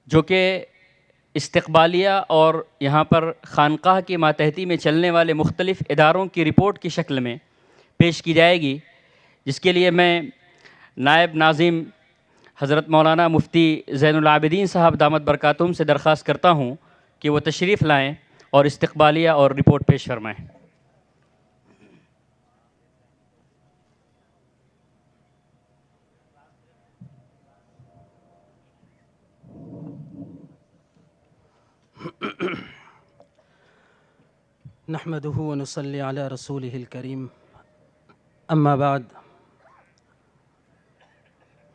جو کہ استقبالیہ اور یہاں پر خانقاہ کی ماتحتی میں چلنے والے مختلف اداروں کی رپورٹ کی شکل میں پیش کی جائے گی، جس کے لیے میں نائب ناظم حضرت مولانا مفتی زین العابدین صاحب دامت برکاتہم سے درخواست کرتا ہوں کہ وہ تشریف لائیں اور استقبالیہ اور رپورٹ پیش فرمائیں۔ نحمده ونصلي على رسوله الكريم اما بعد۔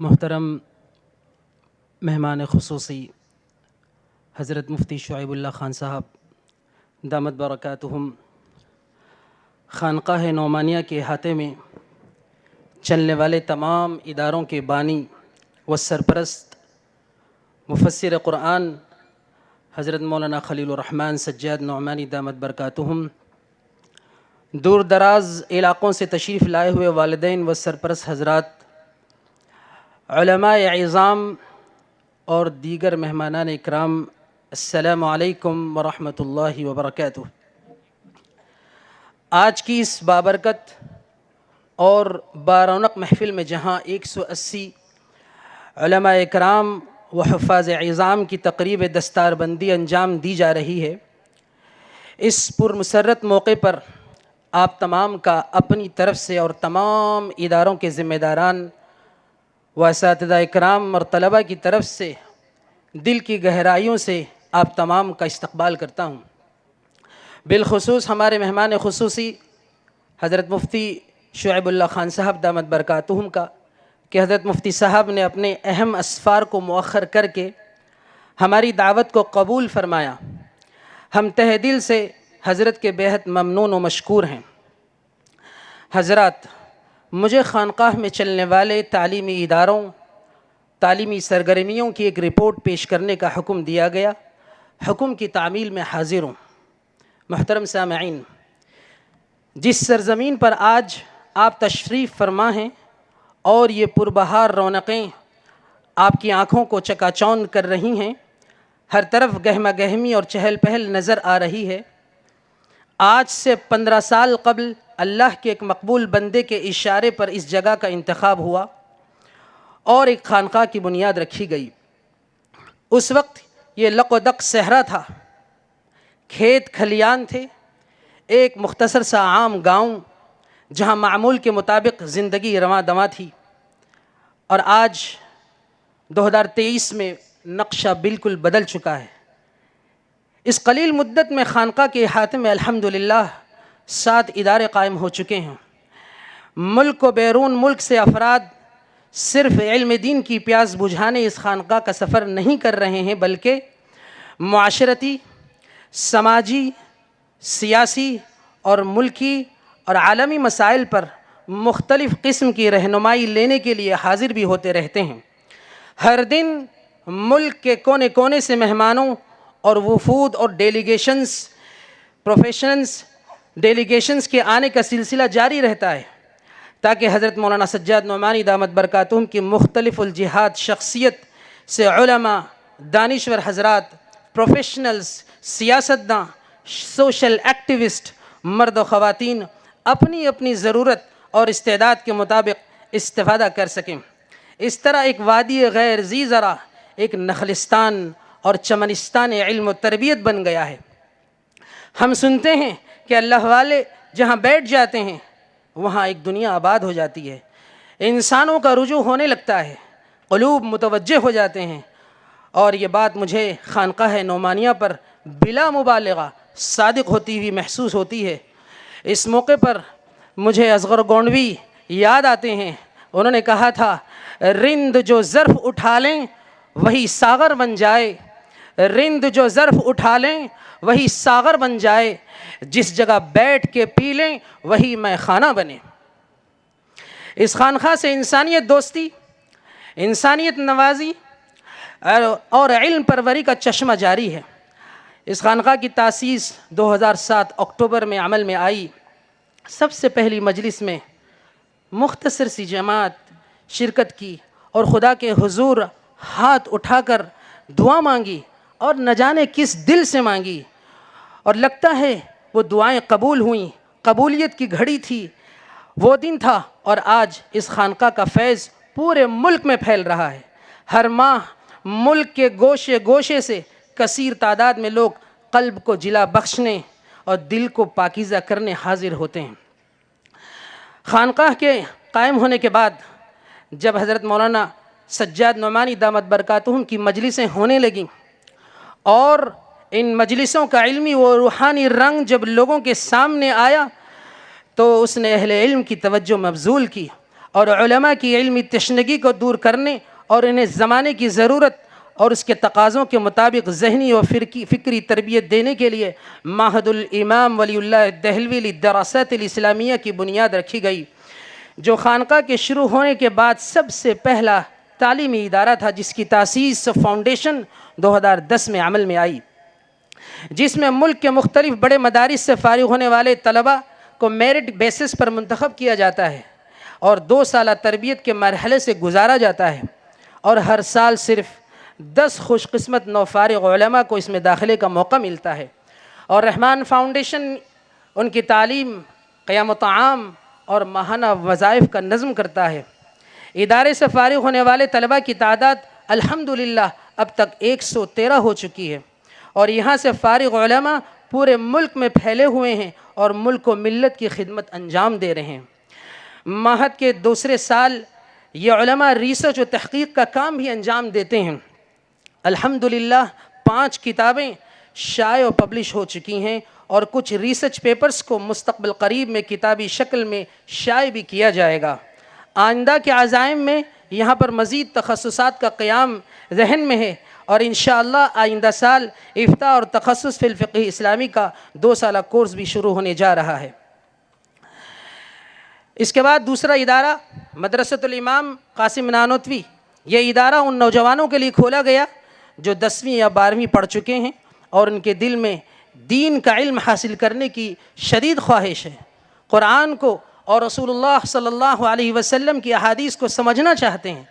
محترم مہمان خصوصی حضرت مفتی شعیب اللہ خان صاحب دامت برکاتہم، خانقاہ نعمانیہ کے احاطے میں چلنے والے تمام اداروں کے بانی و سرپرست مفسر قرآن حضرت مولانا خلیل الرحمن سجاد نعمانی دامت برکاتہم، دور دراز علاقوں سے تشریف لائے ہوئے والدین و سرپرست حضرات، علماء اعظام اور دیگر مہمانان اکرام، السلام علیکم ورحمۃ اللہ وبرکاتہ۔ آج کی اس بابرکت اور بارونق محفل میں جہاں 180 علماء اکرام و حفاظ اعظام کی تقریب دستار بندی انجام دی جا رہی ہے، اس پرمسرت موقع پر آپ تمام کا اپنی طرف سے اور تمام اداروں کے ذمہ داران و اساتذہ اکرام اور طلباء کی طرف سے دل کی گہرائیوں سے آپ تمام کا استقبال کرتا ہوں۔ بالخصوص ہمارے مہمان خصوصی حضرت مفتی شعیب اللہ خان صاحب دامت برکاتہم کا، کہ حضرت مفتی صاحب نے اپنے اہم اسفار کو مؤخر کر کے ہماری دعوت کو قبول فرمایا۔ ہم تہ دل سے حضرت کے بےحد ممنون و مشکور ہیں۔ حضرات، مجھے خانقاہ میں چلنے والے تعلیمی اداروں، تعلیمی سرگرمیوں کی ایک رپورٹ پیش کرنے کا حکم دیا گیا۔ حکم کی تعمیل میں حاضر ہوں۔ محترم سامعین، جس سرزمین پر آج آپ تشریف فرما ہیں اور یہ پربہار رونقیں آپ کی آنکھوں کو چکا چوند کر رہی ہیں، ہر طرف گہما گہمی اور چہل پہل نظر آ رہی ہے، آج سے 15 سال قبل اللہ کے ایک مقبول بندے کے اشارے پر اس جگہ کا انتخاب ہوا اور ایک خانقاہ کی بنیاد رکھی گئی۔ اس وقت یہ لق و دق صحرا تھا، کھیت کھلیان تھے، ایک مختصر سا عام گاؤں جہاں معمول کے مطابق زندگی رواں دواں تھی، اور آج 2023 میں نقشہ بالکل بدل چکا ہے۔ اس قلیل مدت میں خانقاہ کے احاطے میں الحمدللہ 7 ادارے قائم ہو چکے ہیں۔ ملک و بیرون ملک سے افراد صرف علم دین کی پیاس بجھانے اس خانقاہ کا سفر نہیں کر رہے ہیں، بلکہ معاشرتی، سماجی، سیاسی اور ملکی اور عالمی مسائل پر مختلف قسم کی رہنمائی لینے کے لیے حاضر بھی ہوتے رہتے ہیں۔ ہر دن ملک کے کونے کونے سے مہمانوں اور وفود اور ڈیلیگیشنز کے آنے کا سلسلہ جاری رہتا ہے، تاکہ حضرت مولانا سجاد نعمانی دامت برکاتہم کی مختلف الجہات شخصیت سے علماء، دانشور حضرات، پروفیشنلز، سیاستداں، سوشل ایکٹیوسٹ، مرد و خواتین اپنی اپنی ضرورت اور استعداد کے مطابق استفادہ کر سکیں۔ اس طرح ایک وادی غیر ذی زرع ایک نخلستان اور چمنستان علم و تربیت بن گیا ہے۔ ہم سنتے ہیں کہ اللہ والے جہاں بیٹھ جاتے ہیں وہاں ایک دنیا آباد ہو جاتی ہے، انسانوں کا رجوع ہونے لگتا ہے، قلوب متوجہ ہو جاتے ہیں، اور یہ بات مجھے خانقاہ نعمانیہ پر بلا مبالغہ صادق ہوتی ہوئی محسوس ہوتی ہے۔ اس موقع پر مجھے اصغر گونڈوی یاد آتے ہیں۔ انہوں نے کہا تھا، رند جو ظرف اٹھا لیں وہی ساغر بن جائے، رند جو ظرف اٹھا لیں وہی ساغر بن جائے، جس جگہ بیٹھ کے پی لیں وہی میں خانہ بنے۔ اس خانقاہ سے انسانیت دوستی، انسانیت نوازی اور علم پروری کا چشمہ جاری ہے۔ اس خانقاہ کی تاسیس 2007 اکتوبر میں عمل میں آئی۔ سب سے پہلی مجلس میں مختصر سی جماعت شرکت کی اور خدا کے حضور ہاتھ اٹھا کر دعا مانگی اور نہ جانے کس دل سے مانگی، اور لگتا ہے وہ دعائیں قبول ہوئیں، قبولیت کی گھڑی تھی، وہ دن تھا۔ اور آج اس خانقاہ کا فیض پورے ملک میں پھیل رہا ہے۔ ہر ماہ ملک کے گوشے گوشے سے کثیر تعداد میں لوگ قلب کو جلا بخشنے اور دل کو پاکیزہ کرنے حاضر ہوتے ہیں۔ خانقاہ کے قائم ہونے کے بعد جب حضرت مولانا سجاد نعمانی دامت برکاتہم کی مجلسیں ہونے لگیں اور ان مجلسوں کا علمی و روحانی رنگ جب لوگوں کے سامنے آیا تو اس نے اہل علم کی توجہ مبذول کی اور علماء کی علمی تشنگی کو دور کرنے اور انہیں زمانے کی ضرورت اور اس کے تقاضوں کے مطابق ذہنی و فکری تربیت دینے کے لیے معہد الامام ولی اللہ دہلوی للدراسات الاسلامیہ کی بنیاد رکھی گئی، جو خانقاہ کے شروع ہونے کے بعد سب سے پہلا تعلیمی ادارہ تھا، جس کی تاسیس فاؤنڈیشن 2010 میں عمل میں آئی، جس میں ملک کے مختلف بڑے مدارس سے فارغ ہونے والے طلباء کو میرٹ بیسس پر منتخب کیا جاتا ہے اور 2 سالہ تربیت کے مرحلے سے گزارا جاتا ہے، اور ہر سال صرف 10 خوش قسمت نوفارغ علماء کو اس میں داخلے کا موقع ملتا ہے، اور رحمان فاؤنڈیشن ان کی تعلیم، قیام و طعام اور ماہانہ وظائف کا نظم کرتا ہے۔ ادارے سے فارغ ہونے والے طلباء کی تعداد الحمدللہ اب تک 113 ہو چکی ہے، اور یہاں سے فارغ علماء پورے ملک میں پھیلے ہوئے ہیں اور ملک و ملت کی خدمت انجام دے رہے ہیں۔ معہد کے دوسرے سال یہ علماء ریسرچ و تحقیق کا کام بھی انجام دیتے ہیں۔ الحمدللہ 5 کتابیں شائع و پبلش ہو چکی ہیں اور کچھ ریسرچ پیپرز کو مستقبل قریب میں کتابی شکل میں شائع بھی کیا جائے گا۔ آئندہ کے عزائم میں یہاں پر مزید تخصصات کا قیام ذہن میں ہے، اور انشاءاللہ آئندہ سال افتاء اور تخصص فی الفقہ اسلامی کا 2 سالہ کورس بھی شروع ہونے جا رہا ہے۔ اس کے بعد دوسرا ادارہ مدرسۃ الامام قاسم نانوتوی، یہ ادارہ ان نوجوانوں کے لیے کھولا گیا جو 10ویں یا 12ویں پڑھ چکے ہیں اور ان کے دل میں دین کا علم حاصل کرنے کی شدید خواہش ہے، قرآن کو اور رسول اللہ صلی اللہ علیہ وسلم کی احادیث کو سمجھنا چاہتے ہیں۔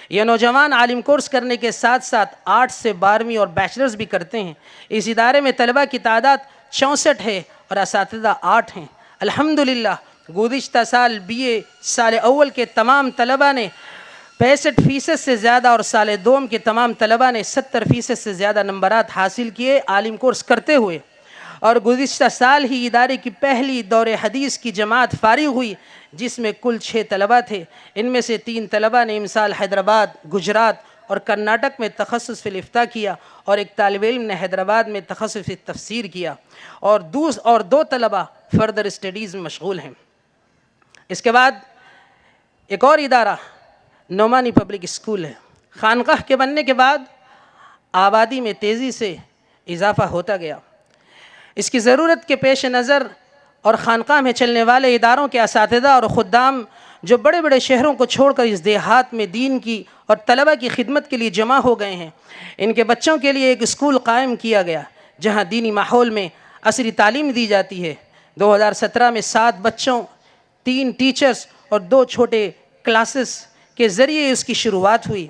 یہ نوجوان عالم کورس کرنے کے ساتھ ساتھ 8 سے 12ویں اور بیچلرز بھی کرتے ہیں۔ اس ادارے میں طلباء کی تعداد 64 ہے اور اساتذہ 8 ہیں۔ الحمدللہ گزشتہ سال BA سال اول کے تمام طلباء نے 65% سے زیادہ اور سال دوم کے تمام طلباء نے 70% سے زیادہ نمبرات حاصل کیے عالم کورس کرتے ہوئے، اور گزشتہ سال ہی ادارے کی پہلی دور حدیث کی جماعت فارغ ہوئی جس میں کل 6 طلباء تھے۔ ان میں سے 3 طلباء نے امسال حیدرآباد، گجرات اور کرناٹک میں تخصص فی الافتاء کیا، اور ایک طالب علم نے حیدرآباد میں تخصص فی تفسیر کیا، اور 2 طلباء فردر اسٹڈیز میں مشغول ہیں۔ اس کے بعد ایک اور ادارہ نعمانی پبلک اسکول ہے۔ خانقاہ کے بننے کے بعد آبادی میں تیزی سے اضافہ ہوتا گیا۔ اس کی ضرورت کے پیش نظر اور خانقاہ میں چلنے والے اداروں کے اساتذہ اور خدام جو بڑے بڑے شہروں کو چھوڑ کر اس دیہات میں دین کی اور طلبہ کی خدمت کے لیے جمع ہو گئے ہیں، ان کے بچوں کے لیے ایک اسکول قائم کیا گیا جہاں دینی ماحول میں عصری تعلیم دی جاتی ہے۔ 2017 میں 7 بچوں، 3 ٹیچرز اور 2 چھوٹے کلاسز کے ذریعے اس کی شروعات ہوئی۔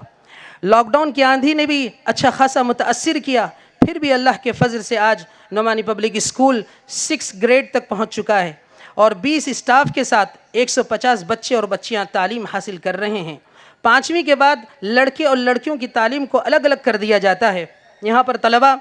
لاک ڈاؤن کی آندھی نے بھی اچھا خاصا متاثر کیا، پھر بھی اللہ کے فضل سے آج نعمانی پبلک اسکول 6 گریڈ تک پہنچ چکا ہے اور 20 اسٹاف کے ساتھ 150 بچے اور بچیاں تعلیم حاصل کر رہے ہیں۔ 5ویں کے بعد لڑکے اور لڑکیوں کی تعلیم کو الگ الگ کر دیا جاتا ہے۔ یہاں پر طلباء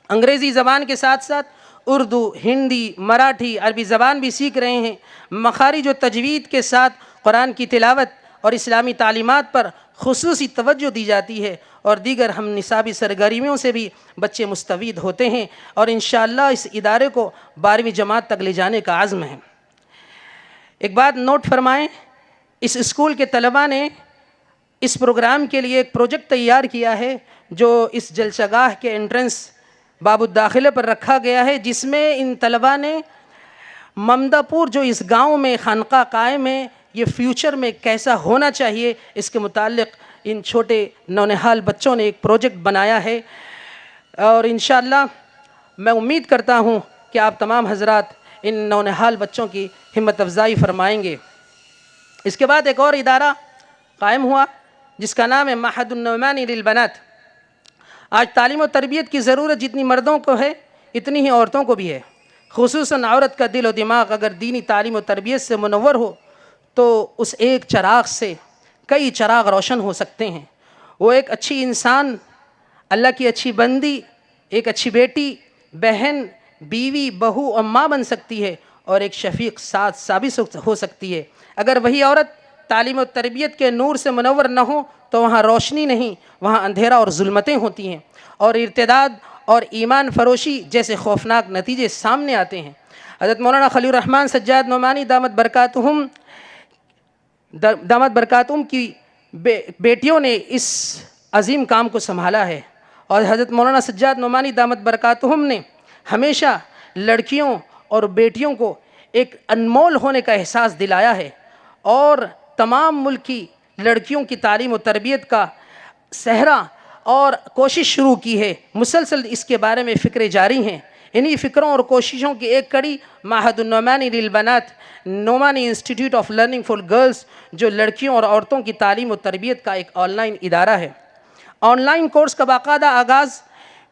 انگریزی زبان کے ساتھ ساتھ اردو، ہندی، مراٹھی، عربی زبان بھی سیکھ رہے ہیں۔ مخارج و تجوید کے ساتھ قرآن کی تلاوت اور اسلامی تعلیمات پر خصوصی توجہ دی جاتی ہے، اور دیگر ہم نصابی سرگرمیوں سے بھی بچے مستفید ہوتے ہیں، اور انشاءاللہ اس ادارے کو 12ویں جماعت تک لے جانے کا عزم ہے۔ ایک بات نوٹ فرمائیں، اس اسکول کے طلباء نے اس پروگرام کے لیے ایک پروجیکٹ تیار کیا ہے جو اس جلسہ گاہ کے انٹرنس باب الداخلے پر رکھا گیا ہے، جس میں ان طلباء نے ممدہ پور جو اس گاؤں میں خانقاہ قائم ہے، یہ فیوچر میں کیسا ہونا چاہیے، اس کے متعلق ان چھوٹے نونہال بچوں نے ایک پروجیکٹ بنایا ہے، اور انشاءاللہ میں امید کرتا ہوں کہ آپ تمام حضرات ان نونہال بچوں کی ہمت افزائی فرمائیں گے۔ اس کے بعد ایک اور ادارہ قائم ہوا جس کا نام ہے معہد النعمانی للبنات۔ آج تعلیم و تربیت کی ضرورت جتنی مردوں کو ہے اتنی ہی عورتوں کو بھی ہے، خصوصاً عورت کا دل و دماغ اگر دینی تعلیم و تربیت سے منور ہو تو اس ایک چراغ سے کئی چراغ روشن ہو سکتے ہیں۔ وہ ایک اچھی انسان، اللہ کی اچھی بندی، ایک اچھی بیٹی، بہن، بیوی، بہو اور ماں بن سکتی ہے، اور ایک شفیق ساتھ ثابت ہو سکتی ہے۔ اگر وہی عورت تعلیم و تربیت کے نور سے منور نہ ہو تو وہاں روشنی نہیں، وہاں اندھیرا اور ظلمتیں ہوتی ہیں، اور ارتداد اور ایمان فروشی جیسے خوفناک نتیجے سامنے آتے ہیں۔ حضرت مولانا خلیل الرحمن سجاد نعمانی دامت برکاتہم کی بیٹیوں نے اس عظیم کام کو سنبھالا ہے، اور حضرت مولانا سجاد نعمانی دامت برکاتہم نے ہمیشہ لڑکیوں اور بیٹیوں کو ایک انمول ہونے کا احساس دلایا ہے، اور تمام ملک کی لڑکیوں کی تعلیم و تربیت کا صحرا اور کوشش شروع کی ہے۔ مسلسل اس کے بارے میں فکریں جاری ہیں۔ انہی فکروں اور کوششوں کی ایک کڑی معہد النعمانی للبنات، Nomani institute of learning for girls, جو لڑکیوں اور عورتوں کی تعلیم و تربیت کا ایک آن لائن ادارہ ہے۔ آن لائن کورس کا باقاعدہ آغاز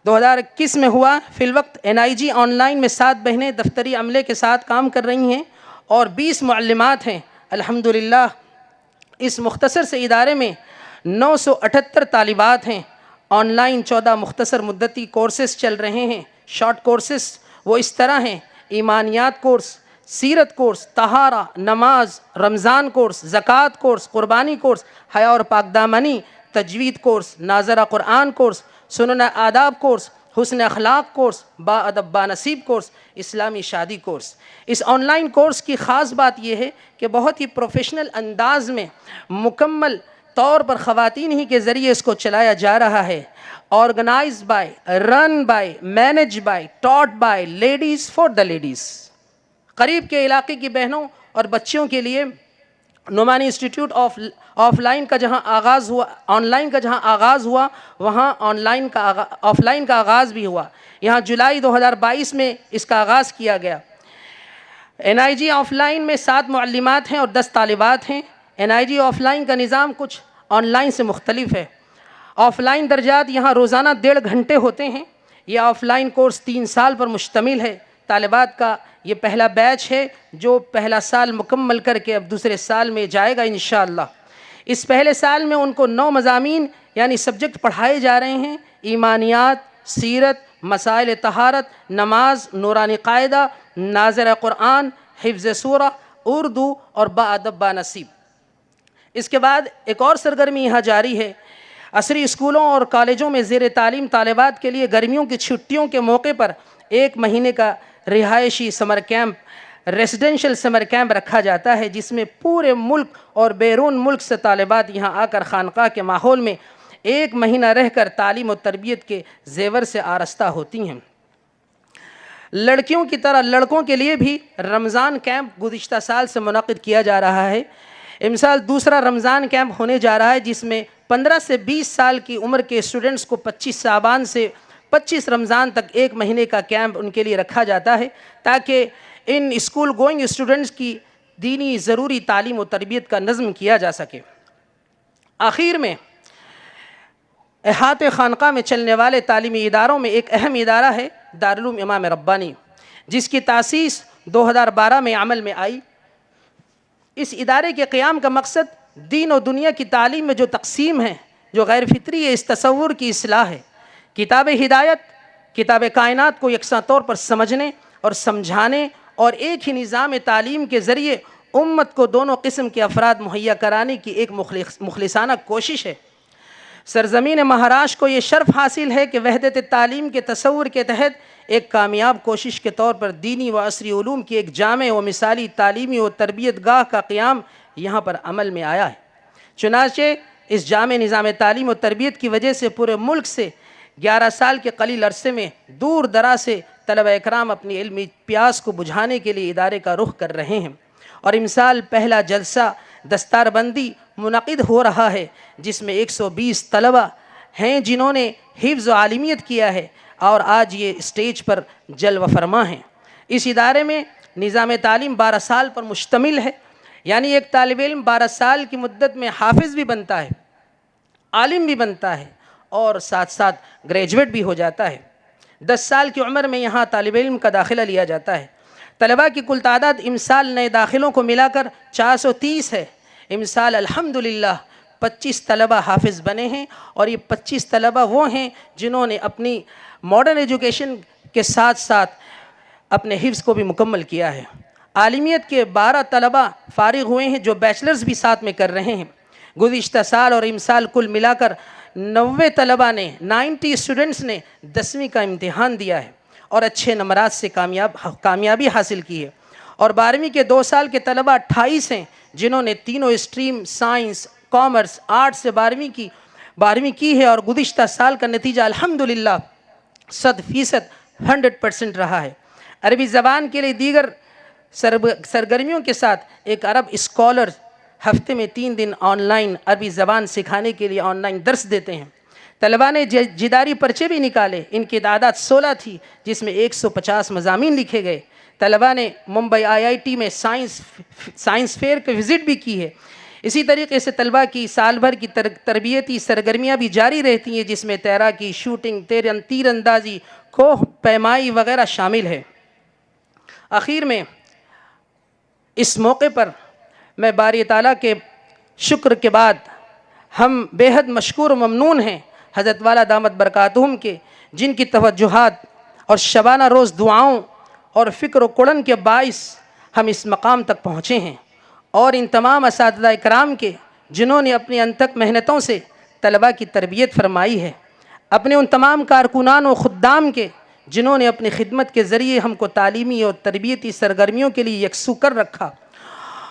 2021 میں ہوا۔ فی الوقت NIG آن لائن میں 7 بہنیں دفتری عملے کے ساتھ کام کر رہی ہیں اور 20 معلمات ہیں۔ الحمدللہ اس مختصر سے ادارے میں 978 طالبات ہیں۔ آن لائن 14 مختصر مدتی کورسز چل رہے ہیں۔ شارٹ کورسز وہ اس طرح ہیں: ایمانیات کورس، سیرت کورس، طہارہ، نماز، رمضان کورس، زکوٰۃ کورس، قربانی کورس، حیا اور پاک دامنی، تجوید کورس، ناظرہ قرآن کورس، سنن آداب کورس، حسن اخلاق کورس، با ادب با نصیب کورس، اسلامی شادی کورس۔ اس آن لائن کورس کی خاص بات یہ ہے کہ بہت ہی پروفیشنل انداز میں مکمل طور پر خواتین ہی کے ذریعے اس کو چلایا جا رہا ہے۔ Organize by, run by, manage by, taught by ladies for the ladies. قریب کے علاقے کی بہنوں اور بچیوں کے لیے نعمانی انسٹیٹیوٹ آف لائن کا جہاں آغاز ہوا، آن لائن کا جہاں آغاز ہوا، وہاں آف لائن کا آغاز بھی ہوا۔ یہاں جولائی 2022 میں اس کا آغاز کیا گیا۔ NIG آف لائن میں 7 معلمات ہیں اور 10 طالبات ہیں۔ NIG آف لائن کا نظام کچھ آن لائن سے مختلف ہے۔ آف لائن درجات یہاں روزانہ 1.5 گھنٹے ہوتے ہیں۔ یہ آف لائن کورس 3 سال پر مشتمل ہے۔ طالبات کا یہ پہلا بیچ ہے جو پہلا سال مکمل کر کے اب دوسرے سال میں جائے گا انشاءاللہ۔ اس پہلے سال میں ان کو 9 مضامین یعنی سبجیکٹ پڑھائے جا رہے ہیں: ایمانیات، سیرت، مسائل طہارت، نماز، نورانی قاعدہ، ناظر قرآن، حفظ سورہ، اردو اور با ادب با نصیب۔ اس کے بعد ایک اور سرگرمی یہاں جاری ہے۔ عصری اسکولوں اور کالجوں میں زیر تعلیم طالبات کے لیے گرمیوں کی چھٹیوں کے موقع پر 1 مہینے کا رہائشی summer camp, residential summer camp رکھا جاتا ہے، جس میں پورے ملک اور بیرون ملک سے طالبات یہاں آ کر خانقاہ کے ماحول میں 1 مہینہ رہ کر تعلیم و تربیت کے زیور سے آراستہ ہوتی ہیں۔ لڑکیوں کی طرح لڑکوں کے لیے بھی رمضان کیمپ گزشتہ سال سے منعقد کیا جا رہا ہے۔ امسال دوسرا رمضان کیمپ ہونے جا رہا ہے، جس میں 15 سے 20 سال کی عمر کے اسٹوڈنٹس کو 25 شعبان سے 25 رمضان تک 1 مہینے کا کیمپ ان کے لیے رکھا جاتا ہے، تاکہ ان اسکول گوئنگ اسٹوڈنٹس کی دینی ضروری تعلیم و تربیت کا نظم کیا جا سکے۔ آخر میں احاطہ خانقاہ میں چلنے والے تعلیمی اداروں میں ایک اہم ادارہ ہے دارالعلوم امام ربانی، جس کی تاسیس 2012 میں عمل میں آئی۔ اس ادارے کے قیام کا مقصد دین و دنیا کی تعلیم میں جو تقسیم ہے، جو غیر فطری ہے، اس تصور کی اصلاح ہے۔ کتاب ہدایت، کتاب کائنات کو یکساں طور پر سمجھنے اور سمجھانے اور ایک ہی نظام تعلیم کے ذریعے امت کو دونوں قسم کے افراد مہیا کرانے کی ایک مخلصانہ کوشش ہے۔ سرزمین مہاراشٹر کو یہ شرف حاصل ہے کہ وحدت تعلیم کے تصور کے تحت ایک کامیاب کوشش کے طور پر دینی و عصری علوم کی ایک جامع و مثالی تعلیمی و تربیت گاہ کا قیام یہاں پر عمل میں آیا ہے۔ چنانچہ اس جامع نظام تعلیم و تربیت کی وجہ سے پورے ملک سے 11 سال کے قلیل عرصے میں دور دراز سے طلبہ اکرام اپنی علمی پیاس کو بجھانے کے لیے ادارے کا رخ کر رہے ہیں، اور امسال پہلا جلسہ دستار بندی منعقد ہو رہا ہے، جس میں 120 طلبہ ہیں جنہوں نے حفظ و عالمیت کیا ہے اور آج یہ اسٹیج پر جلوہ فرما ہیں۔ اس ادارے میں نظام تعلیم 12 سال پر مشتمل ہے، یعنی ایک طالب علم 12 سال کی مدت میں حافظ بھی بنتا ہے، عالم بھی بنتا ہے اور ساتھ ساتھ گریجویٹ بھی ہو جاتا ہے۔ 10 سال کی عمر میں یہاں طالب علم کا داخلہ لیا جاتا ہے۔ طلباء کی کل تعداد امسال نئے داخلوں کو ملا کر 430 ہے۔ امسال الحمدللہ 25 طلباء حافظ بنے ہیں، اور یہ 25 طلباء وہ ہیں جنہوں نے اپنی ماڈرن ایجوکیشن کے ساتھ ساتھ اپنے حفظ کو بھی مکمل کیا ہے۔ عالمیت کے 12 طلباء فارغ ہوئے ہیں جو بیچلرز بھی ساتھ میں کر رہے ہیں۔ گزشتہ سال اور امسال کل ملا کر 90 طلباء نے 90 اسٹوڈنٹس نے 10ویں کا امتحان دیا ہے اور اچھے نمرات سے کامیابی حاصل کی ہے، اور 12ویں کے 2 سال کے طلباء 28 ہیں جنہوں نے تینوں اسٹریم سائنس، کامرس، آرٹ سے 12ویں کی ہے، اور گزشتہ سال کا نتیجہ الحمدللہ 100% 100% رہا ہے۔ عربی زبان کے لیے دیگر سرگرمیوں کے ساتھ ایک عرب اسکالر ہفتے میں 3 دن آن لائن عربی زبان سکھانے کے لیے آن لائن درس دیتے ہیں۔ طلباء نے جداری پرچے بھی نکالے، ان کی تعداد 16 تھی جس میں 150 مضامین لکھے گئے۔ طلباء نے ممبئی IIT میں سائنس فیئر کی وزٹ بھی کی ہے۔ اسی طریقے سے طلباء کی سال بھر کی تربیتی سرگرمیاں بھی جاری رہتی ہیں، جس میں تیراکی، شوٹنگ، تیر اندازی، کوہ پیمائی وغیرہ شامل ہے۔ آخر میں اس موقع پر میں باری تعالیٰ کے شکر کے بعد ہم بے حد مشکور و ممنون ہیں حضرت والا دامت برکاتہم کے، جن کی توجہات اور شبانہ روز دعاؤں اور فکر و کڑن کے باعث ہم اس مقام تک پہنچے ہیں، اور ان تمام اساتذہ اکرام کے جنہوں نے اپنی انتھک محنتوں سے طلباء کی تربیت فرمائی ہے، اپنے ان تمام کارکنان و خدام کے جنہوں نے اپنی خدمت کے ذریعے ہم کو تعلیمی اور تربیتی سرگرمیوں کے لیے یکسو کر رکھا،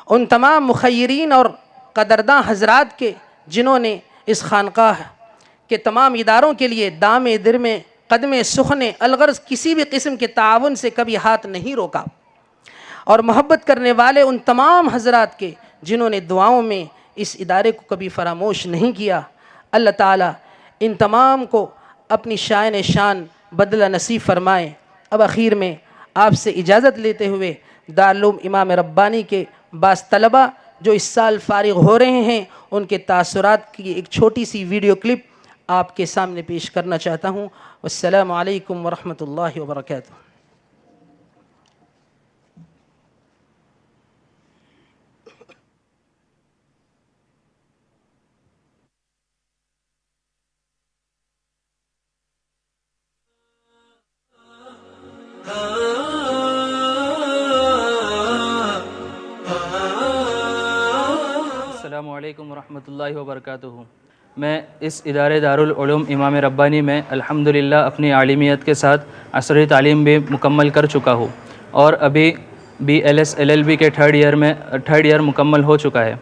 ان تمام مخیرین اور قدرداں حضرات کے جنہوں نے اس خانقاہ کے تمام اداروں کے لیے دامے درمے قدمے سخنے الغرض کسی بھی قسم کے تعاون سے کبھی ہاتھ نہیں روکا، اور محبت کرنے والے ان تمام حضرات کے جنہوں نے دعاؤں میں اس ادارے کو کبھی فراموش نہیں کیا۔ اللہ تعالیٰ ان تمام کو اپنی شان بدلہ نصیب فرمائے۔ اب اخیر میں آپ سے اجازت لیتے ہوئے دارالعلوم امام ربانی کے بعض طلباء جو اس سال فارغ ہو رہے ہیں ان کے تاثرات کی ایک چھوٹی سی ویڈیو کلپ آپ کے سامنے پیش کرنا چاہتا ہوں۔ والسلام علیکم ورحمۃ اللہ وبرکاتہ۔ السلام علیکم ورحمۃ اللہ وبرکاتہ۔ میں اس ادارے دارالعلوم امام ربانی میں الحمدللہ اپنی عالمیت کے ساتھ عصری تعلیم بھی مکمل کر چکا ہوں، اور ابھی BLS LLB کے 3rd ایئر مکمل ہو چکا ہے،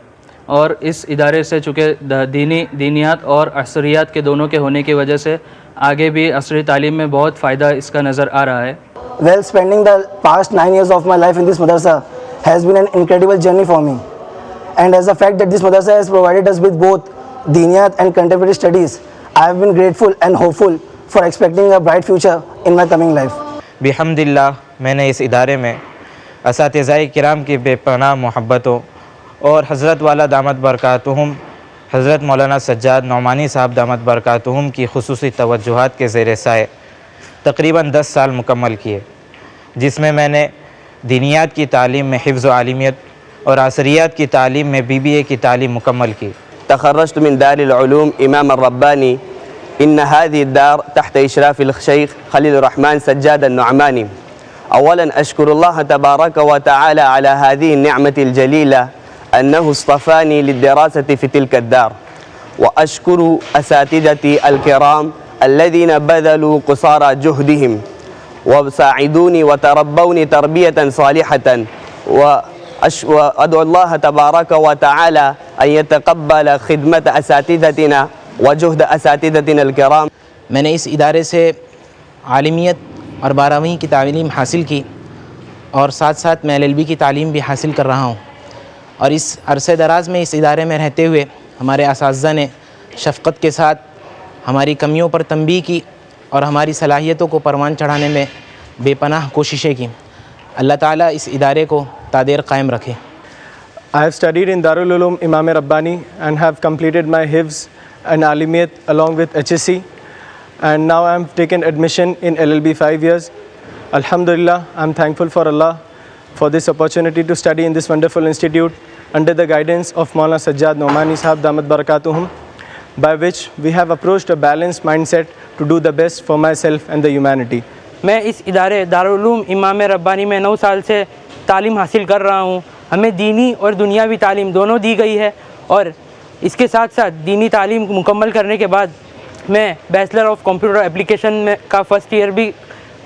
اور اس ادارے سے چونکہ دینیات اور عصریات کے دونوں کے ہونے کی وجہ سے آگے بھی عصری تعلیم میں بہت فائدہ اس کا نظر آ رہا ہے۔ Well, spending the past 9 years of my life in this madrasa has been an incredible journey for me. And as the fact that this madrasa has provided us with both Diniyat and contemporary studies, I have been grateful and hopeful for expecting a bright future in my coming life. بحمدللہ میں نے اس ادارے میں اساتذہ کرام کی بے پناہ محبتوں اور حضرت والا دامت برکاتہم حضرت مولانا سجاد نعمانی صاحب دامت برکاتہم کی خصوصی توجہات کے زیر سائے تقریباً 10 سال مکمل کیے، جس میں نے دینیات کی تعلیم میں حفظ و عالمیت اور عصریات کی تعلیم میں BBA کی تعلیم مکمل کی۔ تخرجت من دار العلوم إمام الرباني. إن هذه الدار تحت إشراف الشيخ خليل الرحمن سجاد النعماني. أولا أشكر الله تبارك وتعالى على هذه النعمة الجليلة أنه اصطفاني للدراسة في تلك الدار، وأشكر أساتذتي الكرام الذين بذلوا قصارى جهدهم وساعدوني وتربوني تربية صالحة، وأدعو الله تبارك وتعالى أن يتقبل خدمة أساتذتنا وجهد أساتذتنا الكرام۔ میں نے اس ادارے سے عالمیت اور 12ویں کی تعلیم حاصل کی، اور ساتھ ساتھ میں LLB کی تعلیم بھی حاصل کر رہا ہوں، اور اس عرصے دراز میں اس ادارے میں رہتے ہوئے ہمارے اساتذہ نے شفقت کے ساتھ ہماری کمیوں پر تنبیہ کی اور ہماری صلاحیتوں کو پروان چڑھانے میں بے پناہ کوششیں کی۔ اللہ تعالیٰ اس ادارے کو تادیر قائم رکھے۔ I have studied in Darul Uloom Imam Rabbani and have completed my Hifz and Alimiyat along with HSC, and now I am taken admission in LLB 5 years. Alhamdulillah, I am thankful for Allah for this opportunity to study in this wonderful institute under the guidance of Maulana Sajjad Nomani Sahab Damat Barakatuhum, by which we have approached a balanced mindset to do the best for myself and the humanity. میں اس ادارے دارالعلوم امام ربانی میں 9 سال سے تعلیم حاصل کر رہا ہوں. ہمیں دینی اور دنیاوی تعلیم دونوں دی گئی ہے، اور اس کے ساتھ ساتھ دینی تعلیم مکمل کرنے کے بعد میں بیچلر آف کمپیوٹر اپلیکیشن میں کا فرسٹ ایئر بھی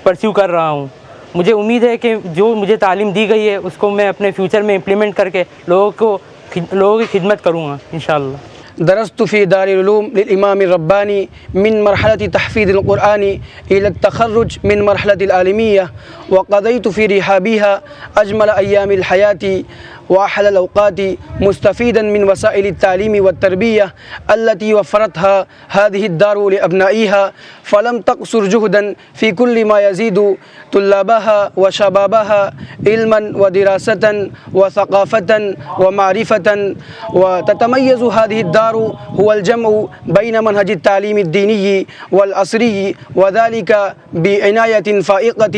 پرسیو کر رہا ہوں. مجھے امید ہے کہ جو مجھے تعلیم دی گئی ہے اس کو میں اپنے فیوچر میں امپلیمنٹ کر کے لوگوں کی خدمت کروں گا انشاءاللہ. درست في دار العلوم للإمام الرباني من مرحلة تحفيظ القرآن إلى التخرج من مرحلة العالمية، وقضيت في رحابها أجمل أيام الحياة وأحلى الأوقات مستفيدا من وسائل التعليم والتربية التي وفرتها هذه الدار لأبنائها، فلم تقصر جهدا في كل ما يزيد طلابها وشبابها علما ودراسة وثقافة ومعرفة. وتتميز هذه الدار هو الجمع بين منهج التعليم الديني والعصري، وذلك بعناية فائقة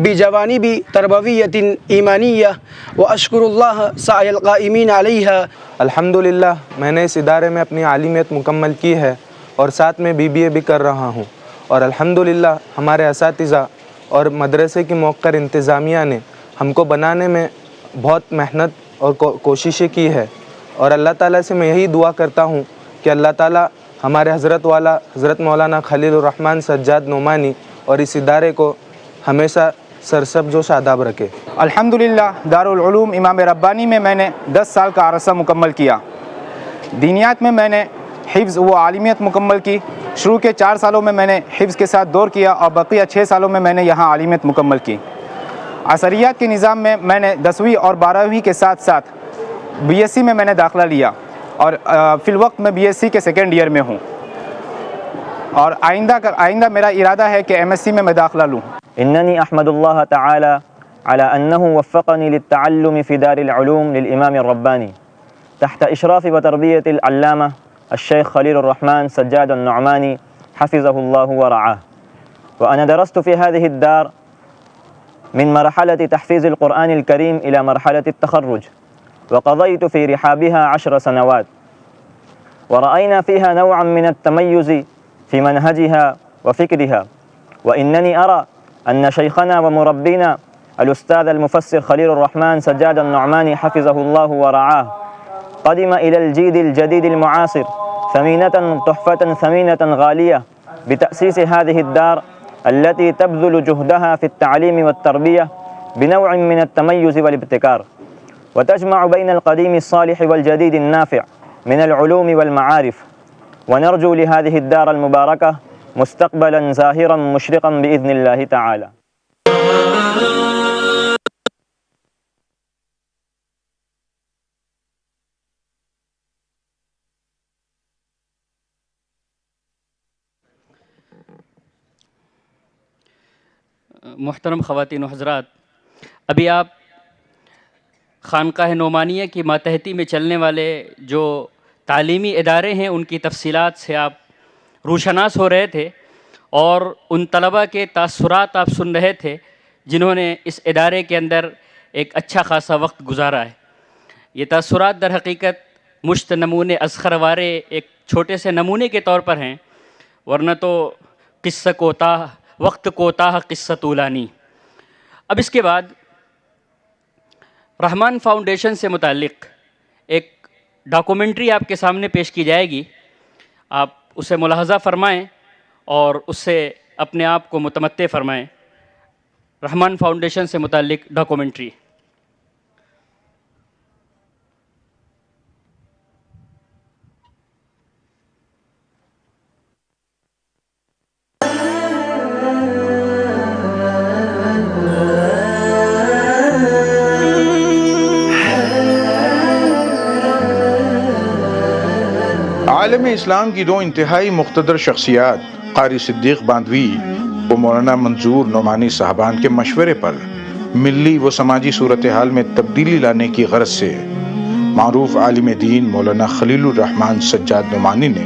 بجوانب تربوية إيمانية، وأشكر الله سعي القائمين عليها. الحمدللہ میں نے اس ادارے میں اپنی عالمیت مکمل کی ہے اور ساتھ میں BBA بھی کر رہا ہوں، اور الحمدللہ ہمارے اساتذہ اور مدرسے کی موقر انتظامیہ نے ہم کو بنانے میں بہت محنت اور کوششیں کی ہے. اور اللہ تعالیٰ سے میں یہی دعا کرتا ہوں کہ اللہ تعالیٰ ہمارے حضرت مولانا خلیل الرحمن سجاد نعمانی اور اس ادارے کو ہمیشہ سرسبز و شاداب رکھے. الحمدللہ دارالعلوم امام ربانی میں میں نے 10 سال کا عرصہ مکمل کیا. دینیات میں میں نے حفظ و عالمیت مکمل کی. شروع کے 4 سالوں میں نے حفظ کے ساتھ دور کیا، اور بقیہ 6 سالوں میں نے یہاں عالمیت مکمل کی. عصریات کے نظام میں نے 10ویں اور 12ویں کے ساتھ ساتھ BSc میں نے داخلہ لیا، اور فی الوقت میں BSc کے 2nd ایئر میں ہوں، اور آئندہ میرا ارادہ ہے کہ MSc میں داخلہ لوں. إنني أحمد الله تعالى على أنه وفقني للتعلم في دار العلوم للإمام الرباني تحت إشراف وتربية العلامة الشيخ خليل الرحمن سجاد النعماني حفظه الله ورعاه. وأنا درست في هذه الدار من مرحلة تحفيظ القرآن الكريم إلى مرحلة التخرج، وقضيت في رحابها 10 سنوات، ورأينا فيها نوعا من التميز في منهجها وفكرها. وإنني أرى أن شيخنا ومربينا الأستاذ المفسر خليل الرحمن سجاد النعماني حفظه الله ورعاه قدم إلى الجيل الجديد المعاصر ثمينة تحفة ثمينة غالية بتأسيس هذه الدار التي تبذل جهدها في التعليم والتربية بنوع من التميز والابتكار، وتجمع بين القديم الصالح والجديد النافع من العلوم والمعارف. ونرجو لهذه الدار المباركة مستقبلا زاهرا مشرقا بإذن الله تعالى. محترم خواتین و حضرات، ابھی آپ خانقاہ نعمانیہ کی ماتحتی میں چلنے والے جو تعلیمی ادارے ہیں ان کی تفصیلات سے آپ روشناس ہو رہے تھے، اور ان طلباء کے تاثرات آپ سن رہے تھے جنہوں نے اس ادارے کے اندر ایک اچھا خاصا وقت گزارا ہے. یہ تاثرات در حقیقت مشت نمونے اذخر وارے ایک چھوٹے سے نمونے کے طور پر ہیں، ورنہ تو قصہ کوتاہ وقت کوتاہ قصہ طولانی. اب اس کے بعد رحمان فاؤنڈیشن سے متعلق ایک ڈاکومنٹری آپ کے سامنے پیش کی جائے گی. آپ اسے ملاحظہ فرمائیں اور اس سے اپنے آپ کو متمتع فرمائیں. رحمان فاؤنڈیشن سے متعلق ڈاکومنٹری. عالم اسلام کی 2 انتہائی مقتدر شخصیات قاری صدیق باندوی و مولانا منظور نعمانی صاحبان کے مشورے پر ملی و سماجی صورتحال میں تبدیلی لانے کی غرض سے معروف عالم دین مولانا خلیل الرحمن سجاد نعمانی نے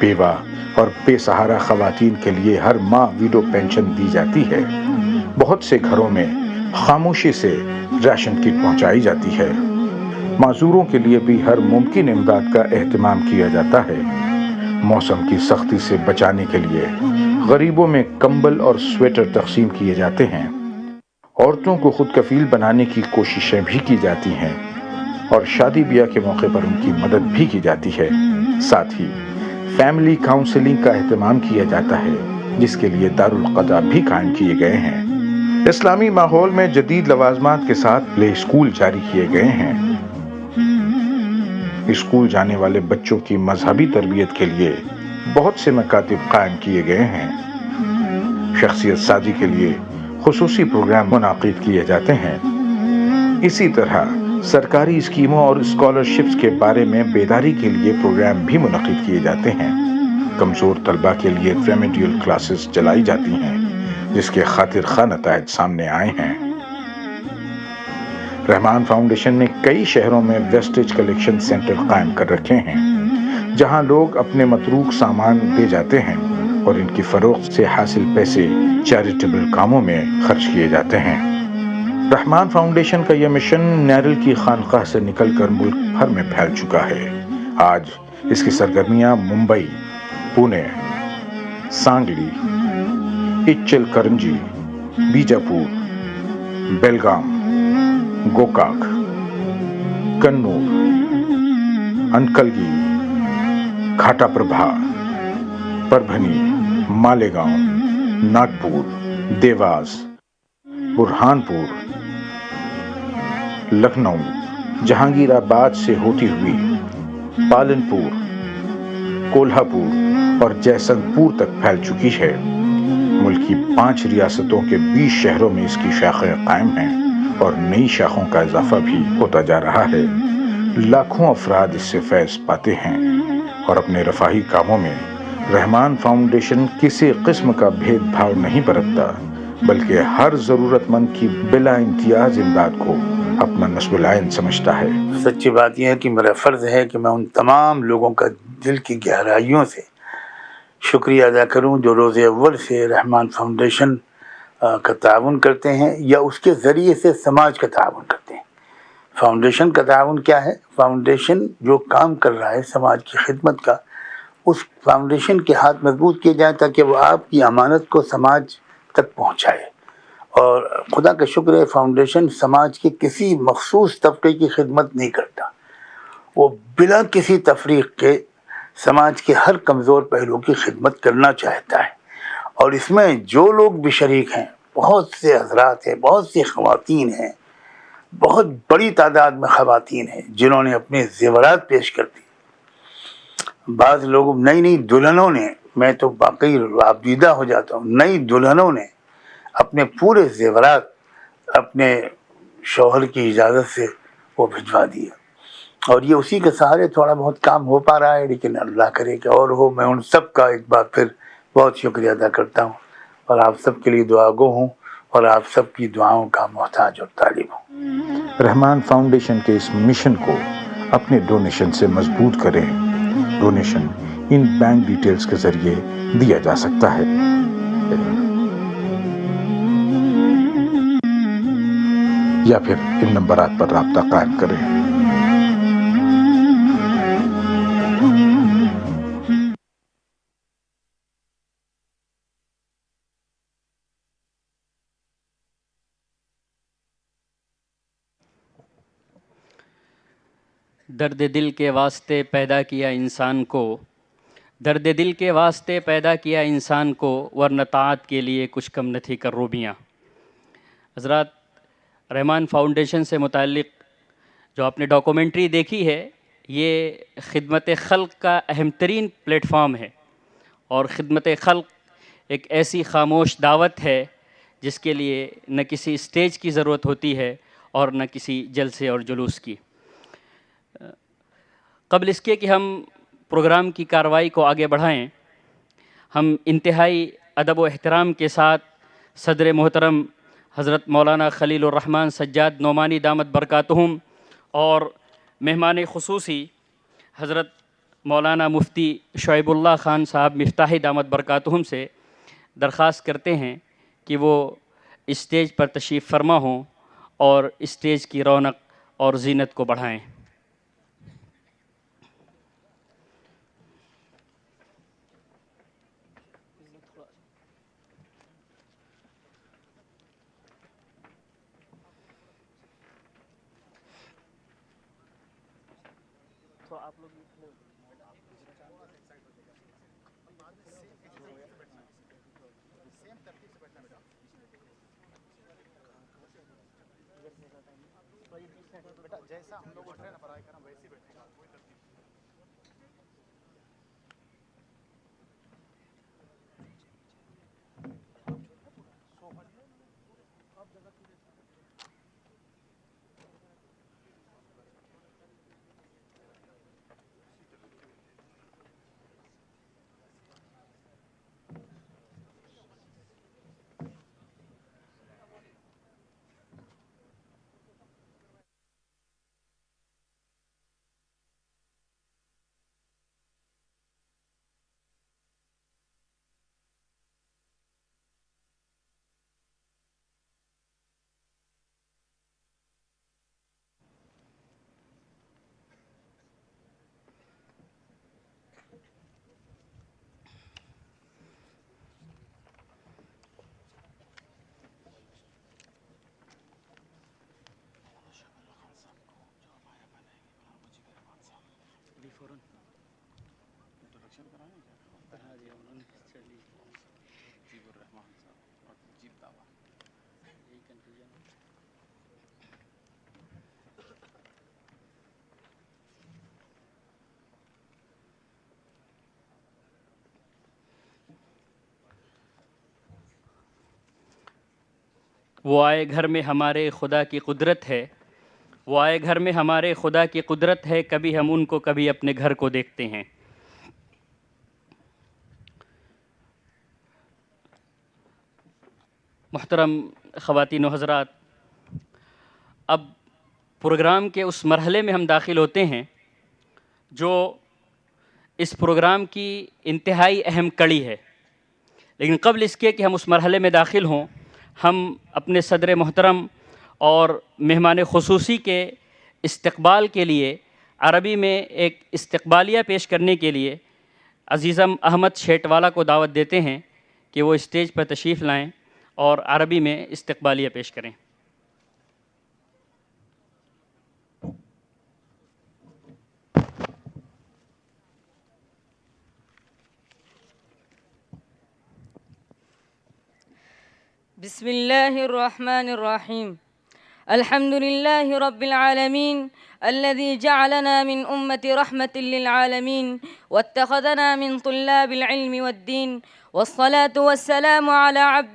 بیوہ اور بے سہارا خواتین کے لیے ہر ماہ ویڈو پینشن دی جاتی ہے۔ بہت سے گھروں میں خاموشی سے راشن کٹ پہنچائی جاتی ہے۔ معذوروں کے لیے بھی ہر ممکن امداد کا اہتمام کیا جاتا ہے۔ موسم کی سختی سے بچانے کے لیے غریبوں میں کمبل اور سویٹر تقسیم کیے جاتے ہیں۔ عورتوں کو خود کفیل بنانے کی کوششیں بھی کی جاتی ہیں اور شادی بیاہ کے موقع پر ان کی مدد بھی کی جاتی ہے۔ ساتھ ہی فیملی کاؤنسلنگ کا اہتمام کیا جاتا ہے، جس کے لیے دارالقضا بھی قائم کیے گئے ہیں۔ اسلامی ماحول میں جدید لوازمات کے ساتھ پلے اسکول جاری کیے گئے ہیں۔ اسکول جانے والے بچوں کی مذہبی تربیت کے لیے بہت سے مکاتب قائم کیے گئے ہیں۔ شخصیت سازی کے لیے خصوصی پروگرام منعقد کیے جاتے ہیں۔ اسی طرح سرکاری اسکیموں اور اسکالرشپس کے بارے میں بیداری کے لیے پروگرام بھی منعقد کیے جاتے ہیں۔ کمزور طلبہ کے لیے ریمیڈیل کلاسز چلائی جاتی ہیں، جس کے خاطر خواہ نتائج سامنے آئے ہیں۔ رحمان فاؤنڈیشن نے کئی شہروں میں ویسٹیج کلیکشن سینٹر قائم کر رکھے ہیں، جہاں لوگ اپنے متروک سامان دے جاتے ہیں اور ان کی فروخت سے حاصل پیسے چیریٹیبل کاموں میں خرچ کیے جاتے ہیں۔ رحمان فاؤنڈیشن کا یہ مشن نیرل کی خانقاہ سے نکل کر ملک بھر میں پھیل چکا ہے۔ آج اس کی سرگرمیاں ممبئی، پونے، سانگلی، اچل کرنجی، بیجاپور، بیلگام، گوکاک، کنور، انکلگی، گھاٹا پربھا، پربھنی، مالیگاؤں، ناگپور، دیواس، برہانپور، لکھنؤ، جہانگیر آباد سے ہوتی ہوئی پالن پور، کولہاپور اور جیسنگ پور تک پھیل چکی ہے۔ ملک کی 5 ریاستوں کے 20 شہروں میں اس کی شاخیں قائم ہیں اور نئی شاخوں کا اضافہ بھی ہوتا جا رہا ہے۔ لاکھوں افراد اس سے فیض پاتے ہیں اور اپنے رفاہی کاموں میں رحمان فاؤنڈیشن کسی قسم کا بھید بھاؤ نہیں برتتا، بلکہ ہر ضرورت مند کی بلا امتیاز امداد کو اپنا نصب العین سمجھتا ہے۔ سچی بات یہ ہے کہ میرا فرض ہے کہ میں ان تمام لوگوں کا دل کی گہرائیوں سے شکریہ ادا کروں جو روز اول سے رحمان فاؤنڈیشن کا تعاون کرتے ہیں یا اس کے ذریعے سے سماج کا تعاون کرتے ہیں۔ فاؤنڈیشن کا تعاون کیا ہے؟ فاؤنڈیشن جو کام کر رہا ہے سماج کی خدمت کا، اس فاؤنڈیشن کے ہاتھ مضبوط کیے جائیں تاکہ وہ آپ کی امانت کو سماج تک پہنچائے۔ اور خدا کا شکر ہے فاؤنڈیشن سماج کے کسی مخصوص طبقے کی خدمت نہیں کرتا، وہ بلا کسی تفریق کے سماج کے ہر کمزور پہلو کی خدمت کرنا چاہتا ہے۔ اور اس میں جو لوگ بھی شریک ہیں، بہت سے حضرات ہیں، بہت سی خواتین ہیں، بہت بڑی تعداد میں خواتین ہیں جنہوں نے اپنے زیورات پیش کر دی۔ بعض لوگ نئی دلہنوں نے، میں تو واقعی آبدیدہ ہو جاتا ہوں، نئی دلہنوں نے اپنے پورے زیورات اپنے شوہر کی اجازت سے وہ بھجوا دیے، اور یہ اسی کے سہارے تھوڑا بہت کام ہو پا رہا ہے، لیکن اللہ کرے کہ اور ہو۔ میں ان سب کا ایک بار پھر بہت شکریہ ادا کرتا ہوں اور آپ سب کے لیے دعا گو ہوں اور آپ سب کی دعاؤں کا محتاج اور طالب ہوں۔ رحمان فاؤنڈیشن کے اس مشن کو اپنے ڈونیشن سے مضبوط کریں۔ ڈونیشن ان بینک ڈیٹیلز کے ذریعے دیا جا سکتا ہے۔ یا پھر ان نمبرات پر رابطہ قائم کریں۔ درد دل کے واسطے پیدا کیا انسان کو، درد دل کے واسطے پیدا کیا انسان کو، ورنہ طاعت کے لیے کچھ کم نہ تھی کروبیاں۔ حضرات، رحمان فاؤنڈیشن سے متعلق جو آپ نے ڈاکومنٹری دیکھی ہے، یہ خدمت خلق کا اہم ترین پلیٹ فارم ہے، اور خدمت خلق ایک ایسی خاموش دعوت ہے جس کے لیے نہ کسی اسٹیج کی ضرورت ہوتی ہے اور نہ کسی جلسے اور جلوس کی۔ قبل اس کے کہ ہم پروگرام کی کارروائی کو آگے بڑھائیں، ہم انتہائی ادب و احترام کے ساتھ صدر محترم حضرت مولانا خلیل الرحمن سجاد نعمانی دامت برکاتہم اور مہمان خصوصی حضرت مولانا مفتی شعیب اللہ خان صاحب مفتاحی دامت برکاتہم سے درخواست کرتے ہیں کہ وہ اسٹیج پر تشریف فرما ہوں اور اسٹیج کی رونق اور زینت کو بڑھائیں۔ وہ آئے گھر میں ہمارے خدا کی قدرت ہے، وہ آئے گھر میں ہمارے خدا کی قدرت ہے، کبھی ہم ان کو کبھی اپنے گھر کو دیکھتے ہیں۔ محترم خواتین و حضرات، اب پروگرام کے اس مرحلے میں ہم داخل ہوتے ہیں جو اس پروگرام کی انتہائی اہم کڑی ہے، لیکن قبل اس کے کہ ہم اس مرحلے میں داخل ہوں، ہم اپنے صدر محترم اور مہمان خصوصی کے استقبال کے لیے عربی میں ایک استقبالیہ پیش کرنے کے لیے عزیزم احمد شیٹوالا کو دعوت دیتے ہیں کہ وہ اسٹیج پر تشریف لائیں اور عربی میں استقبالیہ پیش کریں۔ بسم الله الرحمن الرحيم الحمد لله رب العالمين الذي جعلنا من أمة رحمة للعالمين واتخذنا من طلاب العلم والدين والصلاة والسلام على عبد